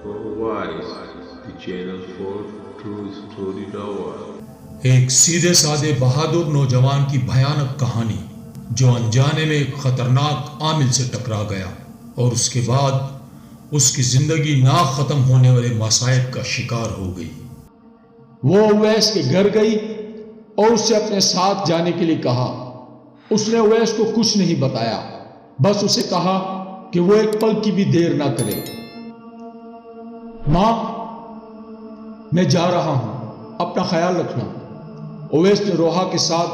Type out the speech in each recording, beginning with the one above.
Wise, the channel for true story lover. ایک سیدھے سادے بہادر نوجوان کی بھیانک کہانی جو انجانے میں ایک خطرناک عامل سے ٹکرا گیا اور اس کے بعد اس کی زندگی نہ ختم ہونے والے مصائب کا شکار ہو گئی۔ وہ اویس کے گھر گئی اور اس سے اپنے ساتھ جانے کے لیے کہا۔ اس نے اویس کو کچھ نہیں بتایا، بس اسے کہا کہ وہ ایک پل کی بھی دیر نہ کرے۔ ماں، میں جا رہا ہوں، اپنا خیال رکھنا۔ اویس نے روحا کے ساتھ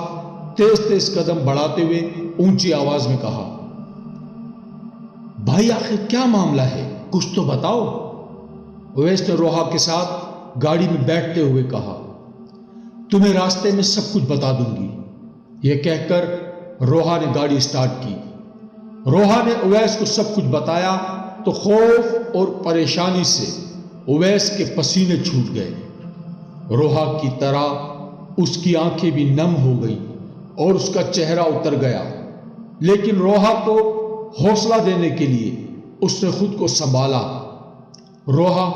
تیز تیز قدم بڑھاتے ہوئے اونچی آواز میں کہا۔ بھائی، آخر کیا معاملہ ہے؟ کچھ تو بتاؤ۔ اویس نے روحا کے ساتھ گاڑی میں بیٹھتے ہوئے کہا۔ تمہیں راستے میں سب کچھ بتا دوں گی۔ یہ کہہ کر روحا نے گاڑی سٹارٹ کی۔ روحا نے اویس کو سب کچھ بتایا تو خوف اور پریشانی سے اویس کے پسینے چھوٹ گئے۔ روحا کی طرح اس کی آنکھیں بھی نم ہو گئی اور اس کا چہرہ اتر گیا، لیکن روحا کو حوصلہ دینے کے لیے اس نے خود کو سنبھالا۔ روحا،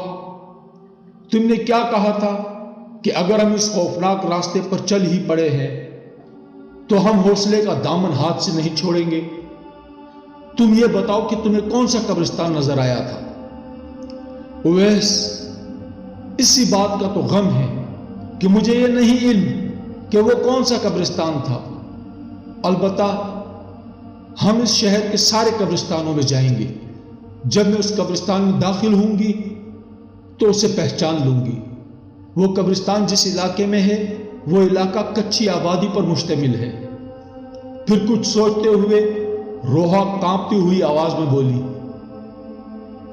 تم نے کیا کہا تھا کہ اگر ہم اس خوفناک راستے پر چل ہی پڑے ہیں تو ہم حوصلے کا دامن ہاتھ سے نہیں چھوڑیں گے۔ تم یہ بتاؤ کہ تمہیں کون سا قبرستان نظر آیا تھا؟ اویس، اسی بات کا تو غم ہے کہ مجھے یہ نہیں علم کہ وہ کون سا قبرستان تھا۔ البتہ ہم اس شہر کے سارے قبرستانوں میں جائیں گے۔ جب میں اس قبرستان میں داخل ہوں گی تو اسے پہچان لوں گی۔ وہ قبرستان جس علاقے میں ہے وہ علاقہ کچی آبادی پر مشتمل ہے۔ پھر کچھ سوچتے ہوئے روحا کانپتی ہوئی آواز میں بولی۔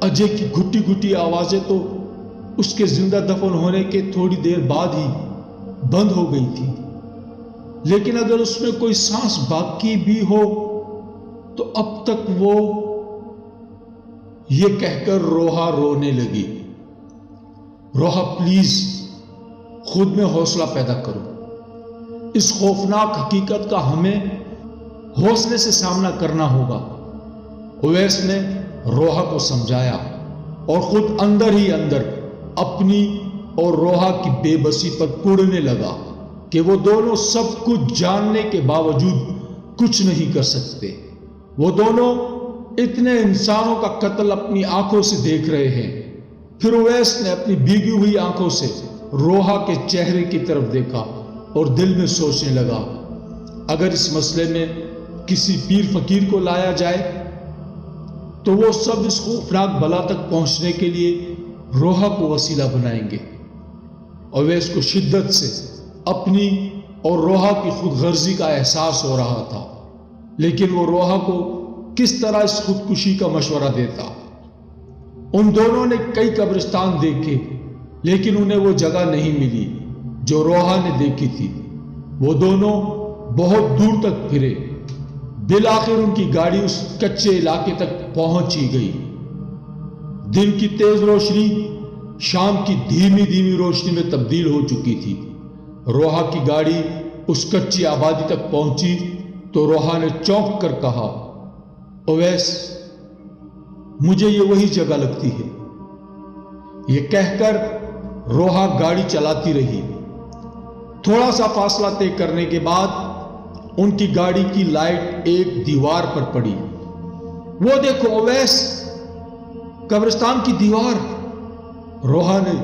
اجے کی گھٹی گھٹی آوازیں تو اس کے زندہ دفن ہونے کے تھوڑی دیر بعد ہی بند ہو گئی تھی، لیکن اگر اس میں کوئی سانس باقی بھی ہو تو اب تک وہ… یہ کہہ کر روحا رونے لگی۔ روحا، پلیز خود میں حوصلہ پیدا کرو۔ اس خوفناک حقیقت کا ہمیں حوصلے سے سامنا کرنا ہوگا۔ اویس نے روحا کو سمجھایا اور خود اندر ہی اندر اپنی اور روحا کی بے بسی پر کوڑنے لگا کہ وہ دونوں سب کچھ جاننے کے باوجود کچھ نہیں کر سکتے۔ وہ دونوں اتنے انسانوں کا قتل اپنی آنکھوں سے دیکھ رہے ہیں۔ پھر اویس نے اپنی بھیگی ہوئی آنکھوں سے روحا کے چہرے کی طرف دیکھا اور دل میں سوچنے لگا، اگر اس مسئلے میں کسی پیر فقیر کو لایا جائے تو وہ سب اس خوفناک بلا تک پہنچنے کے لیے روحا کو وسیلہ بنائیں گے۔ اویس کو شدت سے اپنی اور روحا کی خود غرضی کا احساس ہو رہا تھا، لیکن وہ روحا کو کس طرح اس خودکشی کا مشورہ دیتا۔ ان دونوں نے کئی قبرستان دیکھے، لیکن انہیں وہ جگہ نہیں ملی جو روحا نے دیکھی تھی۔ وہ دونوں بہت دور تک پھرے، بالآخر ان کی گاڑی اس کچے علاقے تک پہنچ ہی گئی۔ دن کی تیز روشنی شام کی دھیمی دھیمی روشنی میں تبدیل ہو چکی تھی۔ روحا کی گاڑی اس کچی آبادی تک پہنچی تو روحا نے چونک کر کہا، اویس، مجھے یہ وہی جگہ لگتی ہے۔ یہ کہہ کر روحا گاڑی چلاتی رہی۔ تھوڑا سا فاصلہ طے کرنے کے بعد ان کی گاڑی کی لائٹ ایک دیوار پر پڑی۔ وہ دیکھو اویس، قبرستان کی دیوار، روحا نے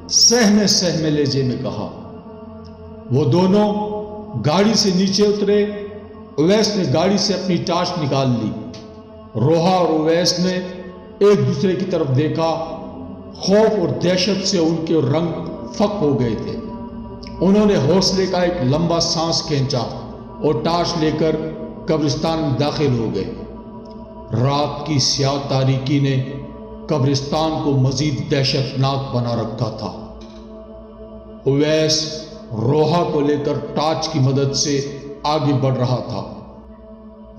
سہمے سہمے لہجے میں کہا۔ وہ دونوں گاڑی سے نیچے اترے۔ اویس نے گاڑی سے اپنی ٹارچ نکال لی۔ روحا اور اویس نے ایک دوسرے کی طرف دیکھا۔ خوف اور دہشت سے ان کے رنگ فک ہو گئے تھے۔ انہوں نے حوصلے کا ایک لمبا سانس کھینچا اور ٹارچ لے کر قبرستان میں داخل ہو گئے۔ رات کی سیاہ تاریکی نے قبرستان کو مزید دہشت ناک بنا رکھا تھا۔ اویس روحا کو لے کر ٹارچ کی مدد سے آگے بڑھ رہا تھا۔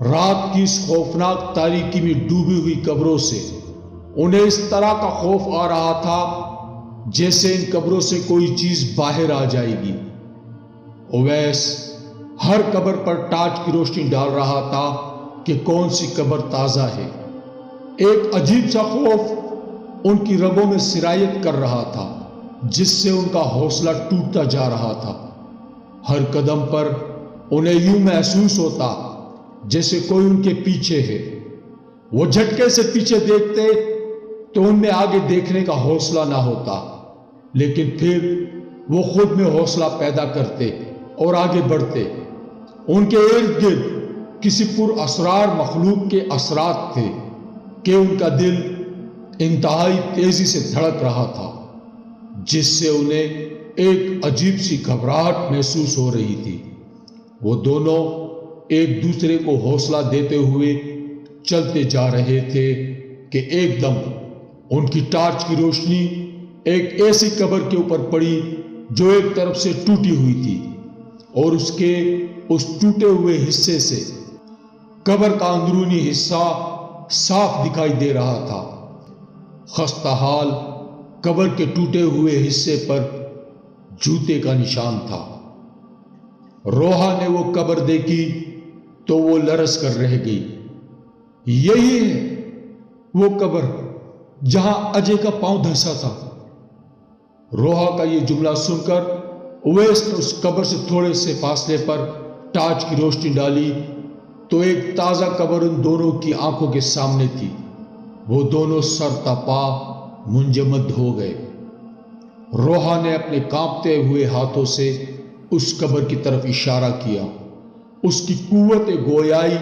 رات کی اس خوفناک تاریکی میں ڈوبی ہوئی قبروں سے انہیں اس طرح کا خوف آ رہا تھا جیسے ان قبروں سے کوئی چیز باہر آ جائے گی۔ اویس ہر قبر پر ٹارچ کی روشنی ڈال رہا تھا کہ کون سی قبر تازہ ہے۔ ایک عجیب سا خوف ان کی رگوں میں سرایت کر رہا تھا، جس سے ان کا حوصلہ ٹوٹتا جا رہا تھا۔ ہر قدم پر انہیں یوں محسوس ہوتا جیسے کوئی ان کے پیچھے ہے۔ وہ جھٹکے سے پیچھے دیکھتے تو ان میں آگے دیکھنے کا حوصلہ نہ ہوتا، لیکن پھر وہ خود میں حوصلہ پیدا کرتے اور آگے بڑھتے۔ ان کے ارد گرد کسی پر اسرار مخلوق کے اثرات تھے کہ ان کا دل انتہائی تیزی سے دھڑک رہا تھا، جس سے انہیں ایک عجیب سی گھبراہٹ محسوس ہو رہی تھی۔ وہ دونوں ایک دوسرے کو حوصلہ دیتے ہوئے چلتے جا رہے تھے کہ ایک دم ان کی ٹارچ کی روشنی ایک ایسی قبر کے اوپر پڑی جو ایک طرف سے ٹوٹی ہوئی تھی، اور اس ٹوٹے ہوئے حصے سے قبر کا اندرونی حصہ صاف دکھائی دے رہا تھا۔ خستہ حال قبر کے ٹوٹے ہوئے حصے پر جوتے کا نشان تھا۔ روحا نے وہ قبر دیکھی تو وہ لرز کر رہ گئی۔ یہی ہے وہ قبر جہاں اجے کا پاؤں دھنسا تھا۔ روحا کا یہ جملہ سن کر اویس نے اس قبر سے تھوڑے سے فاصلے پر ٹارچ کی روشنی ڈالی تو ایک تازہ قبر ان دونوں کی آنکھوں کے سامنے تھی۔ وہ دونوں سر تا پا منجمد ہو گئے۔ روحا نے اپنے کانپتے ہوئے ہاتھوں سے اس قبر کی طرف اشارہ کیا۔ اس کی قوت گویائی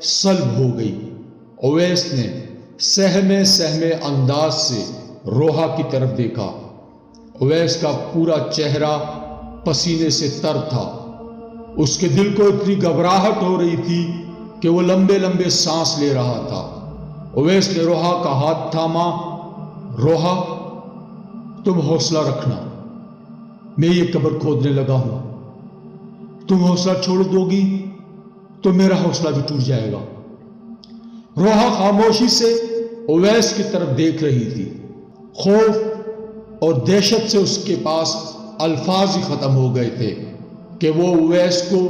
سلب ہو گئی۔ اویس نے سہمے انداز سے روحا کی طرف دیکھا۔ اویس کا پورا چہرہ پسینے سے تر تھا۔ اس کے دل کو اتنی گھبراہٹ ہو رہی تھی کہ وہ لمبے لمبے سانس لے رہا تھا۔ اویس نے روحا کا ہاتھ تھاما۔ روحا، تم حوصلہ رکھنا، میں یہ قبر کھودنے لگا ہوں۔ تم حوصلہ چھوڑ دو گی تو میرا حوصلہ بھی ٹوٹ جائے گا۔ روحا خاموشی سے اویس کی طرف دیکھ رہی تھی۔ خوف اور دہشت سے اس کے پاس الفاظ ہی ختم ہو گئے تھے کہ وہ اویس کو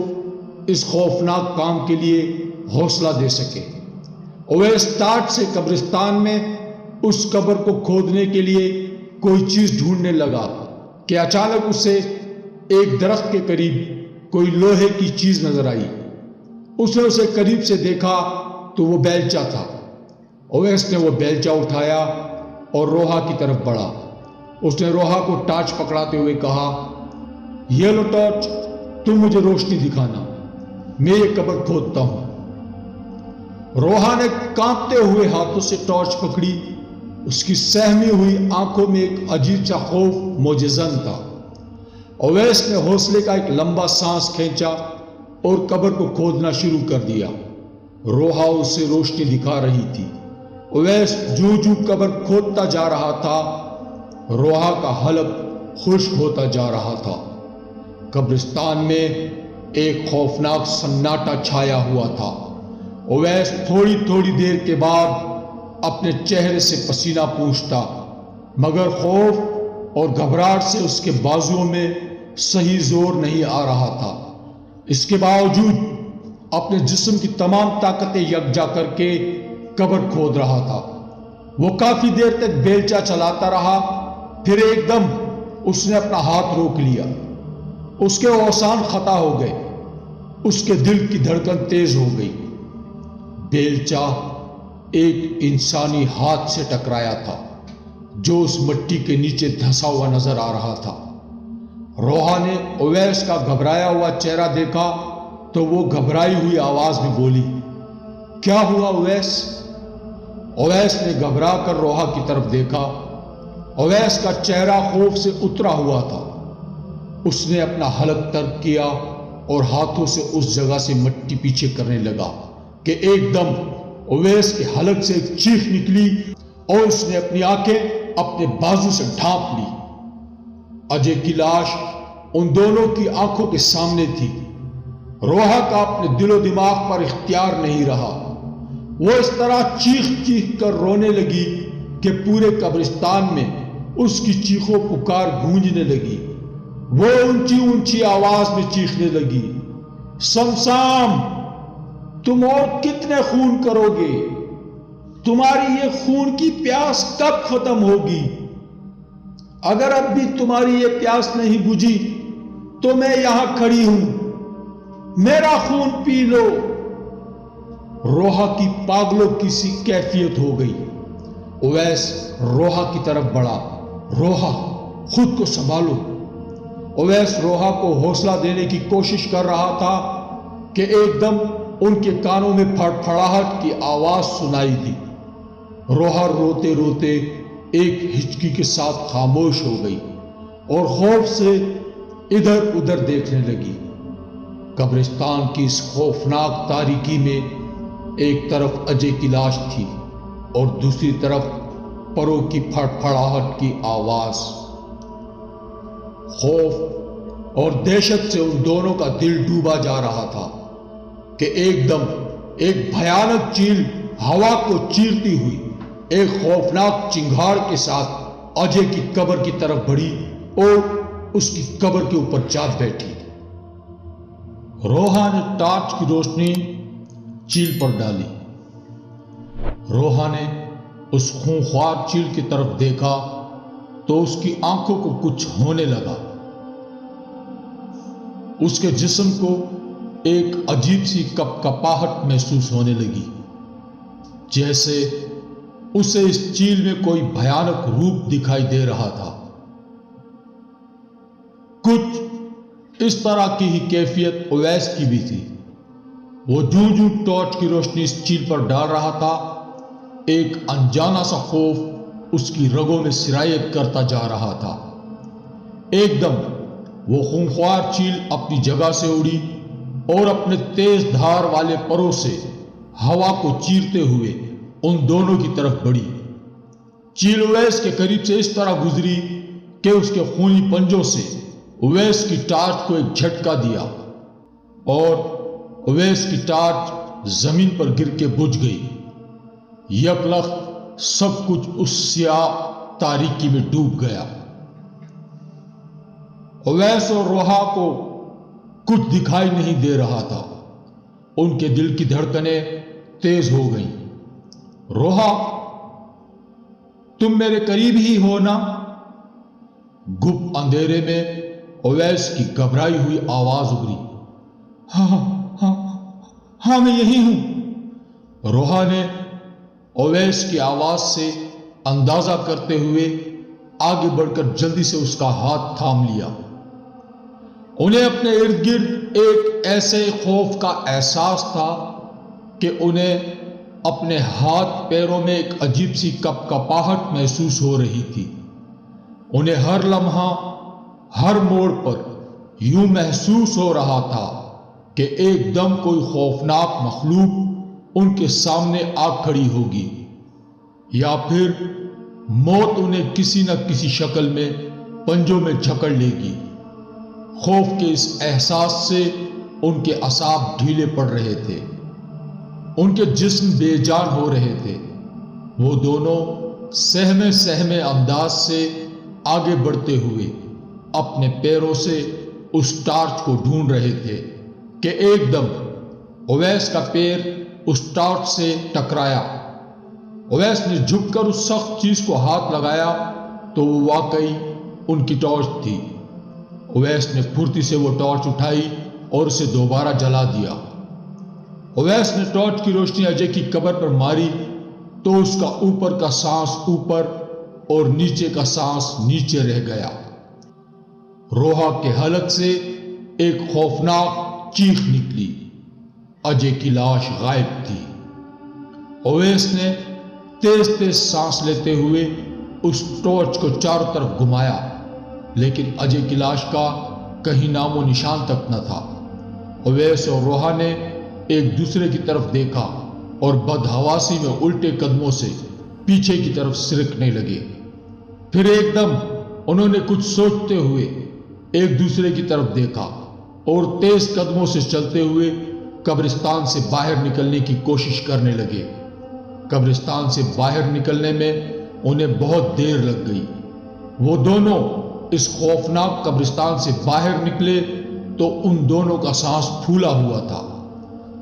اس خوفناک کام کے لیے حوصلہ دے سکے۔ اویس ٹارچ سے قبرستان میں اس قبر کو کھودنے کے لیے کوئی چیز ڈھونڈنے لگا کہ اچانک اسے ایک درخت کے قریب کوئی لوہے کی چیز نظر آئی۔ اس نے اسے قریب سے دیکھا تو وہ بیلچہ تھا۔ اویس نے وہ بیلچہ اٹھایا اور روحا کی طرف بڑھا۔ اس نے روحا کو ٹارچ پکڑاتے ہوئے کہا، یہ لو ٹارچ، تم مجھے روشنی دکھانا، میں یہ قبر کھودتا ہوں۔ روحا نے کانپتے ہوئے ہاتھوں سے ٹارچ پکڑی۔ اس کی سہمی ہوئی آنکھوں میں ایک عجیب سا خوف موجزن تھا۔ اویس نے حوصلے کا ایک لمبا سانس کھینچا اور قبر کو کھودنا شروع کر دیا۔ روحا اسے روشنی دکھا رہی تھی۔ اویس جو قبر کھودتا جا رہا تھا، روحا کا حلق خشک ہوتا جا رہا تھا۔ قبرستان میں ایک خوفناک سناٹا چھایا ہوا تھا۔ اویس تھوڑی دیر کے بعد اپنے چہرے سے پسینہ پوچھتا، مگر خوف اور گھبراہٹ سے اس کے بازوؤں میں صحیح زور نہیں آ رہا تھا۔ اس کے باوجود اپنے جسم کی تمام طاقتیں یکجا کر کے قبر کھود رہا تھا۔ وہ کافی دیر تک بیلچہ چلاتا رہا، پھر ایک دم اس نے اپنا ہاتھ روک لیا۔ اس کے اوسان خطا ہو گئے، اس کے دل کی دھڑکن تیز ہو گئی۔ بیلچہ ایک انسانی ہاتھ سے ٹکرایا تھا جو اس مٹی کے نیچے دھسا ہوا نظر آ رہا تھا۔ روحا نے اویس کا گھبرایا ہوا چہرہ دیکھا تو وہ گھبرائی ہوئی آواز میں بولی، کیا ہوا اویس؟ اویس نے گھبرا کر روحا کی طرف دیکھا۔ اویس کا چہرہ خوف سے اترا ہوا تھا۔ اس نے اپنا حلق ترک کیا اور ہاتھوں سے اس جگہ سے مٹی پیچھے کرنے لگا کہ ایک دم اویس کے حلق سے ایک چیخ نکلی اور اس نے اپنی آنکھیں اپنے بازو سے ڈھانپ لی۔ اجے کی لاش ان دونوں کی آنکھوں کے سامنے تھی۔ روحا کا اپنے دل و دماغ پر اختیار نہیں رہا۔ وہ اس طرح چیخ کر رونے لگی کہ پورے قبرستان میں اس کی چیخوں پکار گونجنے لگی۔ وہ اونچی آواز میں چیخنے لگی، سمسام، تم اور کتنے خون کرو گے؟ تمہاری یہ خون کی پیاس کب ختم ہوگی؟ اگر اب بھی تمہاری یہ پیاس نہیں بجھی تو میں یہاں کھڑی ہوں، میرا خون پی لو۔ روحا کی پاگلوں کی سی کیفیت ہو گئی۔ اویس روحا کی طرف بڑھا۔ روحا، خود کو سنبھالو۔ اویس روحا کو حوصلہ دینے کی کوشش کر رہا تھا کہ ایک دم ان کے کانوں میں پھڑپھڑاہٹ کی آواز سنائی دی۔ روحا روتے روتے ایک ہچکی کے ساتھ خاموش ہو گئی اور خوف سے ادھر ادھر دیکھنے لگی۔ قبرستان کی اس خوفناک تاریکی میں ایک طرف اجے کی لاش تھی اور دوسری طرف پروں کی پھڑپھڑاہٹ کی آواز۔ خوف اور دہشت سے ان دونوں کا دل ڈوبا جا رہا تھا کہ ایک دم ایک بھیانک چیل ہوا کو چیرتی ہوئی ایک خوفناک چنگھاڑ کے ساتھ اجے کی قبر کی طرف بڑھی اور اس کی قبر کے اوپر جا بیٹھی۔ روحا نے ٹارچ کی روشنی چیل پر ڈالی۔ روحا نے اس خونخوار چیل کی طرف دیکھا تو اس کی آنکھوں کو کچھ ہونے لگا۔ اس کے جسم کو ایک عجیب سی کپکپاہٹ محسوس ہونے لگی، جیسے اسے اس چیل میں کوئی بھیانک روپ دکھائی دے رہا تھا۔ کچھ اس طرح کی ہی کیفیت اویس کی بھی تھی۔ وہ جوں جوں ٹارچ کی روشنی اس چیل پر ڈال رہا تھا، ایک انجانا سا خوف اس کی رگوں میں سرایت کرتا جا رہا تھا۔ ایک دم وہ خونخوار چیل اپنی جگہ سے اڑی اور اپنے تیز دھار والے پروں سے ہوا کو چیرتے ہوئے ان دونوں کی طرف بڑھی۔ چیل اویس کے قریب سے اس طرح گزری کہ اس کے خونی پنجوں سے اویس کی ٹارچ کو ایک جھٹکا دیا اور اویس کی ٹارچ زمین پر گر کے بجھ گئی۔ یکلخت سب کچھ اس سیاہ تاریکی میں ڈوب گیا۔ اویس اور روحا کو کچھ دکھائی نہیں دے رہا تھا۔ ان کے دل کی دھڑکنیں تیز ہو گئیں۔ روحا، تم میرے قریب ہی ہو نا؟ گپ اندھیرے میں اویس کی گھبرائی ہوئی آواز ابھری۔ ہاں میں یہی ہوں۔ روحا نے اویس کی آواز سے اندازہ کرتے ہوئے آگے بڑھ کر جلدی سے اس کا ہاتھ تھام لیا۔ انہیں اپنے ارد گرد ایک ایسے خوف کا احساس تھا کہ انہیں اپنے ہاتھ پیروں میں ایک عجیب سی کپکپاہٹ محسوس ہو رہی تھی۔ انہیں ہر لمحہ ہر موڑ پر یوں محسوس ہو رہا تھا کہ ایک دم کوئی خوفناک مخلوق ان کے سامنے آ کھڑی ہوگی، یا پھر موت انہیں کسی نہ کسی شکل میں پنجوں میں جھکڑ لے گی۔ خوف کے اس احساس سے ان کے اعصاب ڈھیلے پڑ رہے تھے، ان کے جسم بے جان ہو رہے تھے۔ وہ دونوں سہمے سہمے انداز سے آگے بڑھتے ہوئے اپنے پیروں سے اس ٹارچ کو ڈھونڈ رہے تھے کہ ایک دم اویس کا پیر اس ٹارچ سے ٹکرایا۔ اویس نے جھک کر اس سخت چیز کو ہاتھ لگایا تو وہ واقعی ان کی ٹارچ تھی۔ اویس نے پھرتی سے وہ ٹارچ اٹھائی اور اسے دوبارہ جلا دیا۔ اویس نے ٹارچ کی روشنی اجے کی قبر پر ماری تو اس کا اوپر کا سانس اوپر اور نیچے کا سانس نیچے رہ گیا۔ روحا کے حلق سے ایک خوفناک چیخ نکلی۔ اجے کی لاش غائب تھی۔ اویس نے تیز تیز سانس لیتے ہوئے اس ٹارچ کو چاروں طرف گھمایا، لیکن اجے کی لاش کا کہیں نام و نشان تک نہ تھا۔ اویس اور روحا نے ایک دوسرے کی طرف دیکھا اور بدحواسی میں الٹے قدموں سے پیچھے کی طرف سرکنے لگے۔ پھر ایک دم انہوں نے کچھ سوچتے ہوئے ایک دوسرے کی طرف دیکھا اور تیز قدموں سے چلتے ہوئے قبرستان سے باہر نکلنے کی کوشش کرنے لگے۔ قبرستان سے باہر نکلنے میں انہیں بہت دیر لگ گئی۔ وہ دونوں اس خوفناک قبرستان سے باہر نکلے تو ان دونوں کا سانس پھولا ہوا تھا۔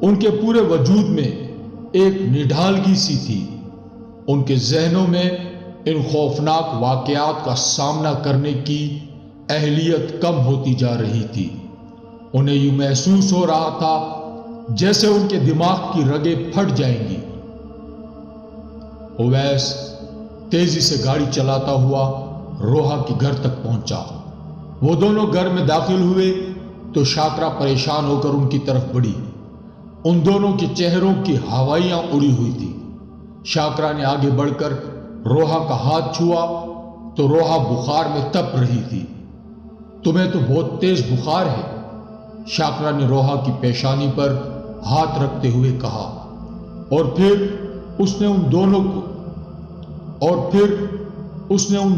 ان کے پورے وجود میں ایک نڈھالگی سی تھی، ان کے ذہنوں میں ان خوفناک واقعات کا سامنا کرنے کی اہلیت کم ہوتی جا رہی تھی۔ انہیں یوں محسوس ہو رہا تھا جیسے ان کے دماغ کی رگیں پھٹ جائیں گی۔ اویس تیزی سے گاڑی چلاتا ہوا روحا کے گھر تک پہنچا۔ وہ دونوں گھر میں داخل ہوئے تو شاکرا پریشان ہو کر ان کی طرف بڑھی۔ ان دونوں کے چہروں کی ہوائیاں اڑی ہوئی تھی۔ شاکرا نے آگے بڑھ کر روحا کا ہاتھ چھوا تو روحا بخار میں تپ رہی تھی۔ تمہیں تو بہت تیز بخار ہے، شاکرا نے روحا کی پیشانی پر ہاتھ رکھتے ہوئے کہا، اور پھر اس نے ان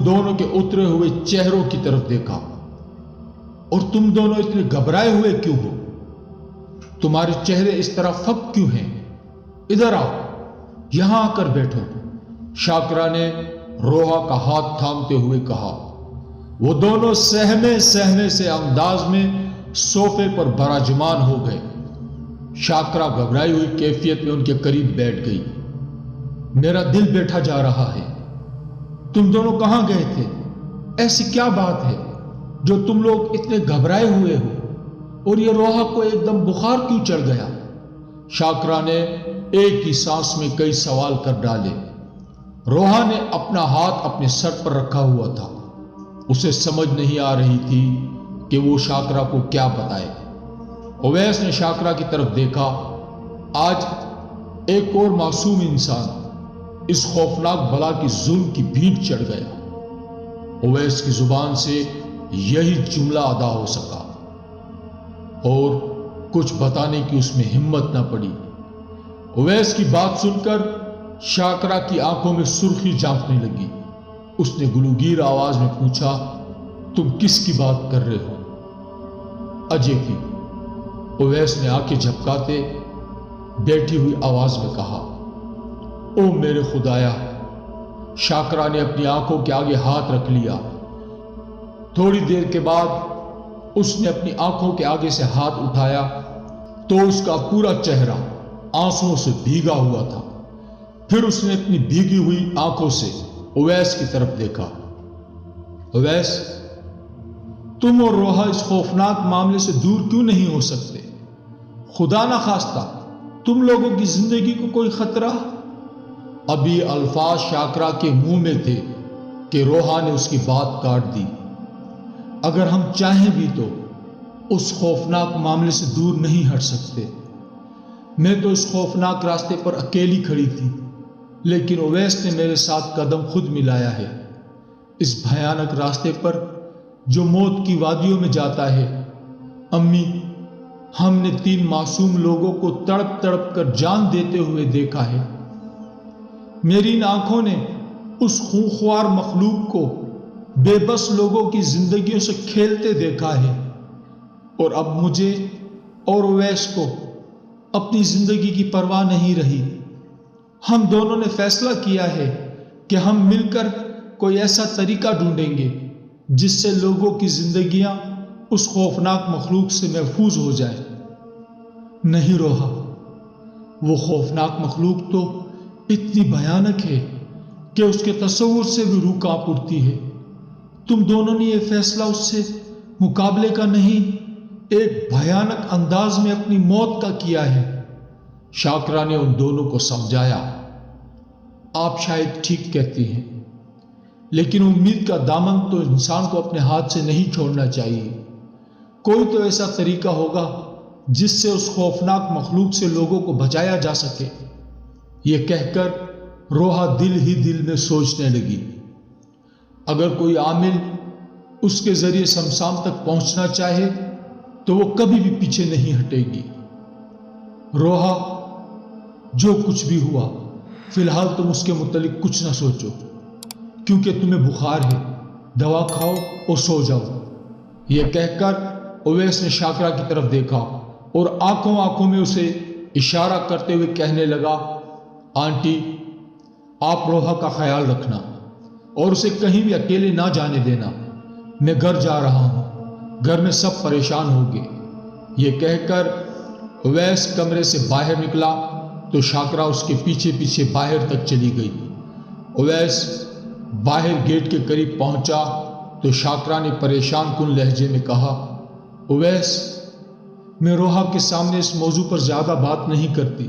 دونوں کے اترے ہوئے چہروں کی طرف دیکھا۔ اور تم دونوں اتنے گھبرائے ہوئے کیوں ہو؟ تمہارے چہرے اس طرح فک کیوں ہیں؟ ادھر آؤ، یہاں آ کر بیٹھو، شاکرا نے روحا کا ہاتھ تھامتے ہوئے کہا۔ وہ دونوں سہمے سے انداز میں صوفے پر براجمان ہو گئے۔ شاکرا گھبرائی ہوئی کیفیت میں ان کے قریب بیٹھ گئی۔ میرا دل بیٹھا جا رہا ہے۔ تم دونوں کہاں گئے تھے؟ ایسی کیا بات ہے جو تم لوگ اتنے گھبرائے ہوئے ہو؟ اور یہ روحا کو ایک دم بخار کیوں چڑھ گیا؟ شاکرا نے ایک ہی سانس میں کئی سوال کر ڈالے۔ روحا نے اپنا ہاتھ اپنے سر پر رکھا ہوا تھا۔ اسے سمجھ نہیں آ رہی تھی کہ وہ شاکرا کو کیا بتائے۔ اویس نے شاکرا کی طرف دیکھا۔ آج ایک اور معصوم انسان اس خوفناک بلا کی ظلم کی بھیٹ چڑھ گیا۔ اویس کی زبان سے یہی جملہ ادا ہو سکا اور کچھ بتانے کی اس میں ہمت نہ پڑی۔ اویس کی بات سن کر شاکرا کی آنکھوں میں سرخی جھانکنے لگی۔ اس نے گلوگیر آواز میں پوچھا، تم کس کی بات کر رہے ہو؟ اجے کی، اویس نے آنکھیں جھپکاتے بیٹھی ہوئی آواز میں کہا۔ او میرے خدایا! شاکرا نے اپنی آنکھوں کے آگے ہاتھ رکھ لیا۔ تھوڑی دیر کے بعد اس نے اپنی آنکھوں کے آگے سے ہاتھ اٹھایا تو اس کا پورا چہرہ آنسوؤں سے بھیگا ہوا تھا۔ پھر اس نے اپنی بھیگی ہوئی آنکھوں سے اویس کی طرف دیکھا۔ اویس، تم اور روحا اس خوفناک معاملے سے دور کیوں نہیں ہو سکتے؟ خدا نہ خواستہ تم لوگوں کی زندگی کو کوئی خطرہ؟ ابھی الفاظ شاکرا کے منہ میں تھے کہ روحا نے اس کی بات کاٹ دی۔ اگر ہم چاہیں بھی تو اس خوفناک معاملے سے دور نہیں ہٹ سکتے۔ میں تو اس خوفناک راستے پر اکیلی کھڑی تھی، لیکن اویس نے میرے ساتھ قدم خود ملایا ہے۔ اس بھیانک راستے پر جو موت کی وادیوں میں جاتا ہے، امی، ہم نے 3 معصوم لوگوں کو تڑپ تڑپ کر جان دیتے ہوئے دیکھا ہے۔ میری ان آنکھوں نے اس خونخوار مخلوق کو بے بس لوگوں کی زندگیوں سے کھیلتے دیکھا ہے، اور اب مجھے اور اویس کو اپنی زندگی کی پرواہ نہیں رہی۔ ہم دونوں نے فیصلہ کیا ہے کہ ہم مل کر کوئی ایسا طریقہ ڈھونڈیں گے جس سے لوگوں کی زندگیاں اس خوفناک مخلوق سے محفوظ ہو جائیں۔ نہیں روحا، وہ خوفناک مخلوق تو اتنی بھیانک ہے کہ اس کے تصور سے بھی روح کانپ اٹھتی ہے۔ تم دونوں نے یہ فیصلہ اس سے مقابلے کا نہیں، ایک بھیانک انداز میں اپنی موت کا کیا ہے۔ شاکرا نے ان دونوں کو سمجھایا۔ آپ شاید ٹھیک کہتی ہیں، لیکن امید کا دامن تو انسان کو اپنے ہاتھ سے نہیں چھوڑنا چاہیے۔ کوئی تو ایسا طریقہ ہوگا جس سے اس خوفناک مخلوق سے لوگوں کو بچایا جا سکے۔ یہ کہہ کر روحا دل ہی دل میں سوچنے لگی، اگر کوئی عامل اس کے ذریعے شمشان تک پہنچنا چاہے تو وہ کبھی بھی پیچھے نہیں ہٹے گی۔ روحا، جو کچھ بھی ہوا فی الحال تم اس کے متعلق کچھ نہ سوچو، کیونکہ تمہیں بخار ہے، دوا کھاؤ اور سو جاؤ۔ یہ کہہ کر اویس نے شاکرا کی طرف دیکھا اور آنکھوں میں اسے اشارہ کرتے ہوئے کہنے لگا، آنٹی، آپ روحا کا خیال رکھنا اور اسے کہیں بھی اکیلے نہ جانے دینا۔ میں گھر جا رہا ہوں، گھر میں سب پریشان ہوں گے۔ یہ کہہ کر اویس کمرے سے باہر نکلا تو شاکرا اس کے پیچھے پیچھے باہر تک چلی گئی اویس باہر گیٹ کے قریب پہنچا تو شاکرا نے پریشان کن لہجے میں کہا، اویس، میں روحا کے سامنے اس موضوع پر زیادہ بات نہیں کرتی،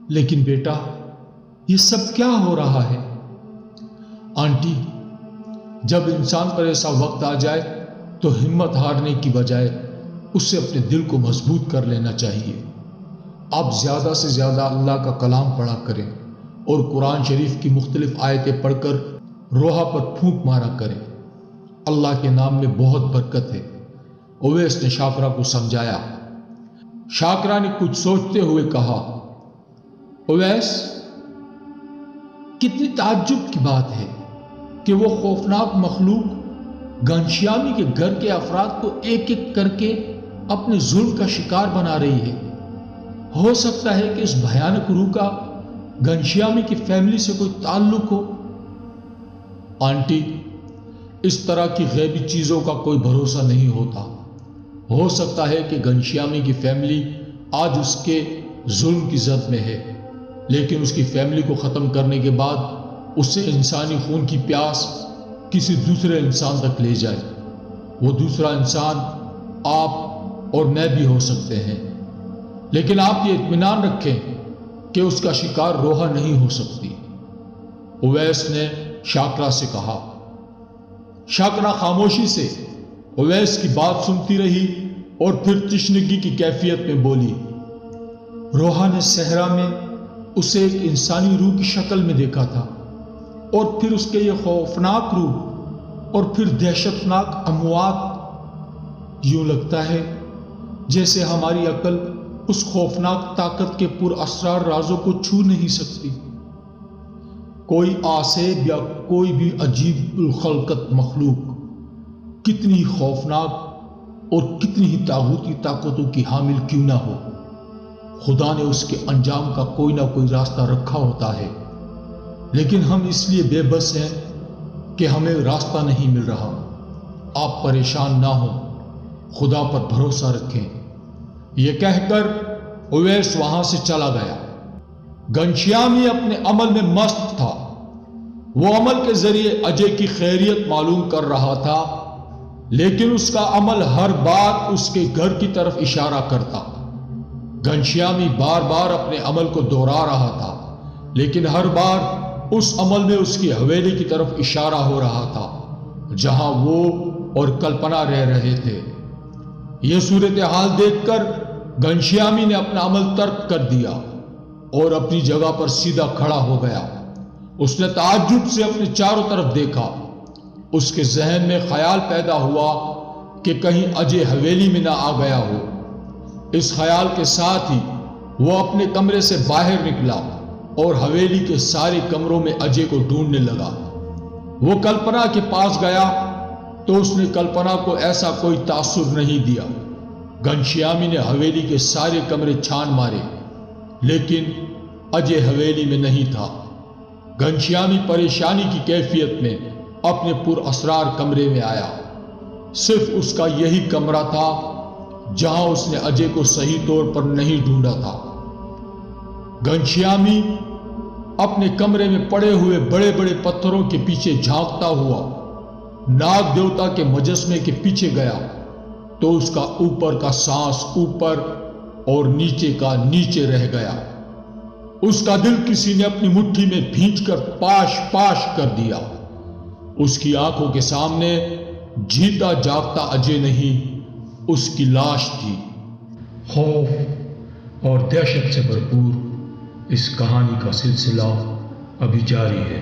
لیکن بیٹا یہ سب کیا ہو رہا ہے؟ آنٹی، جب انسان پر ایسا وقت آ جائے تو ہمت ہارنے کی بجائے اس سے اپنے دل کو مضبوط کر لینا چاہیے۔ آپ زیادہ سے زیادہ اللہ کا کلام پڑھا کریں اور قرآن شریف کی مختلف آیتیں پڑھ کر روحا پر پھونک مارا کریں، اللہ کے نام میں بہت برکت ہے۔ اویس نے شاکرا کو سمجھایا۔ شاکرا نے کچھ سوچتے ہوئے کہا، اویس، کتنی تعجب کی بات ہے کہ وہ خوفناک مخلوق گھنشیامی کے گھر کے افراد کو ایک ایک کر کے اپنے ظلم کا شکار بنا رہی ہے۔ ہو سکتا ہے کہ اس بھیانک روح کا گھنشیامی کی فیملی سے کوئی تعلق ہو۔ آنٹی، اس طرح کی غیبی چیزوں کا کوئی بھروسہ نہیں ہوتا۔ ہو سکتا ہے کہ گھنشیامی کی فیملی آج اس کے ظلم کی زد میں ہے، لیکن اس کی فیملی کو ختم کرنے کے بعد اس سے انسانی خون کی پیاس کسی دوسرے انسان تک لے جائے۔ وہ دوسرا انسان آپ اور میں بھی ہو سکتے ہیں، لیکن آپ یہ اطمینان رکھیں کہ اس کا شکار روحا نہیں ہو سکتی۔ اویس نے شاکرا سے کہا۔ شاکرا خاموشی سے اویس کی بات سنتی رہی اور پھر تشنگی کی کیفیت میں بولی، روحا نے صحرا میں اسے ایک انسانی روح کی شکل میں دیکھا تھا، اور پھر اس کے یہ خوفناک روح اور پھر دہشتناک اموات۔ یوں لگتا ہے جیسے ہماری عقل اس خوفناک طاقت کے پر اسرار رازوں کو چھو نہیں سکتی۔ کوئی آسیب یا کوئی بھی عجیب الخلقت مخلوق کتنی خوفناک اور کتنی ہی طاغوتی طاقتوں کی حامل کیوں نہ ہو، خدا نے اس کے انجام کا کوئی نہ کوئی راستہ رکھا ہوتا ہے، لیکن ہم اس لیے بے بس ہیں کہ ہمیں راستہ نہیں مل رہا۔ آپ پریشان نہ ہوں، خدا پر بھروسہ رکھیں۔ یہ کہہ کر اویس وہاں سے چلا گیا۔ گھنشیامی اپنے عمل میں مست تھا۔ وہ عمل کے ذریعے اجے کی خیریت معلوم کر رہا تھا، لیکن اس کا عمل ہر بار اس کے گھر کی طرف اشارہ کرتا۔ گھنشیامی بار بار اپنے عمل کو دوہرا رہا تھا، لیکن ہر بار اس عمل میں اس کی حویلی کی طرف اشارہ ہو رہا تھا جہاں وہ اور کلپنا رہ رہے تھے۔ یہ صورتحال دیکھ کر گھنشیامی نے اپنا عمل ترک کر دیا اور اپنی جگہ پر سیدھا کھڑا ہو گیا۔ اس نے تعجب سے اپنے چاروں طرف دیکھا۔ اس کے ذہن میں خیال پیدا ہوا کہ کہیں اجے حویلی میں نہ آ گیا ہو۔ اس خیال کے ساتھ ہی وہ اپنے کمرے سے باہر نکلا اور حویلی کے سارے کمروں میں اجے کو ڈھونڈنے لگا۔ وہ کلپنا کے پاس گیا تو اس نے کلپنا کو ایسا کوئی تاثر نہیں دیا۔ گھنشیامی نے حویلی کے سارے کمرے چھان مارے، لیکن اجے حویلی میں نہیں تھا۔ گھنشیامی پریشانی کی کیفیت میں اپنے پر اسرار کمرے میں آیا۔ صرف اس کا یہی کمرہ تھا جہاں اس نے اجے کو صحیح طور پر نہیں ڈھونڈا تھا۔ گھنشیامی اپنے کمرے میں پڑے ہوئے بڑے بڑے پتھروں کے پیچھے جھانکتا ہوا ناگ دیوتا کے مجسمے کے پیچھے گیا تو اس کا اوپر کا سانس اوپر اور نیچے کا نیچے رہ گیا۔ اس کا دل کسی نے اپنی مٹھی میں بھینچ کر پاش پاش کر دیا۔ اس کی آنکھوں کے سامنے جیتا جاگتا اجے نہیں، اس کی لاش تھی۔ خوف اور دہشت سے بھرپور اس کہانی کا سلسلہ ابھی جاری ہے۔